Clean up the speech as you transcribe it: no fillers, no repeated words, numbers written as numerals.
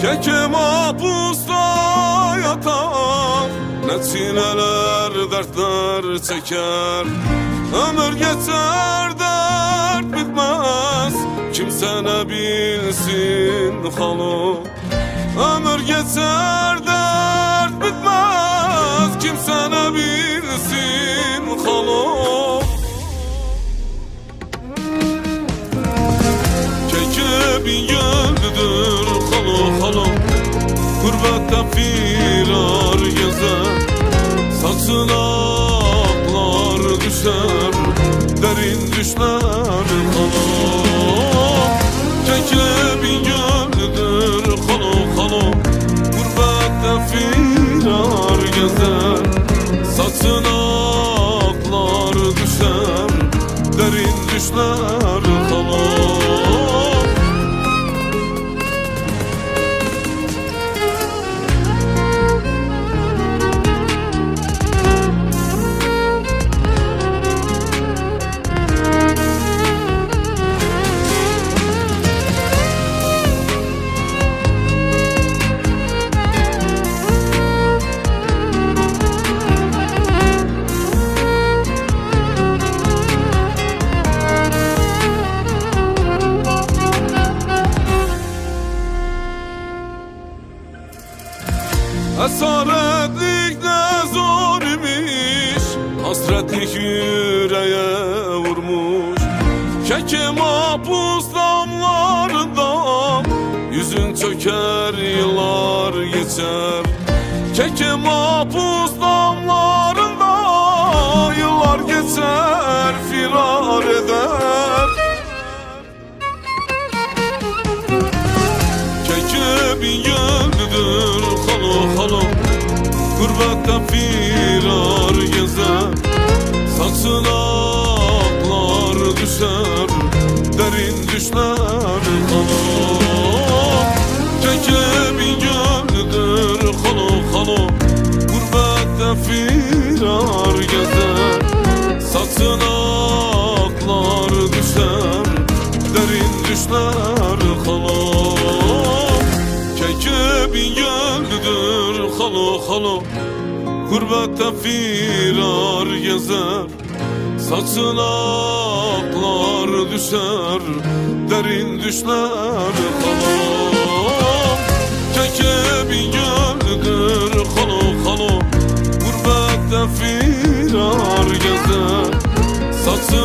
Keke mahpusta yatar, ne çileler dertler çeker. Ömür geçer dert bitmez, kimse ne bilsin halı. Ömür geçer dert bitmez, kimse ne bilsin halı. Keke bin gönlüdür halı halı, gurbette firar gezer. Saçınaklar düşer, derin düşler halı. Keke bin gönlüdür halı halı, gurbette firar gezer. Saçınaklar düşer, derin düşler halı. Esaretlik ne zor imiş, hasretlik yüreğe vurmuş. Keke mahpus damlarında, yüzün çöker yıllar geçer. Keke mahpus damlarında, yıllar geçer firar eder. Keke bin gönlüdür halı halı, gurbette firar gezer. Saçınaklar düşer, derin düşler halı. Keke bin gönlüdür halı halı, gurbette firar gezer. Saçınaklar düşer, derin düşler halı. Keke bin gönlüdür halı halı, gurbette firar gezer. Saçınaklar düşer, derin düşler halı. Keke bin gönlüdür halı halı, gurbette firar gezer. Saçınaklar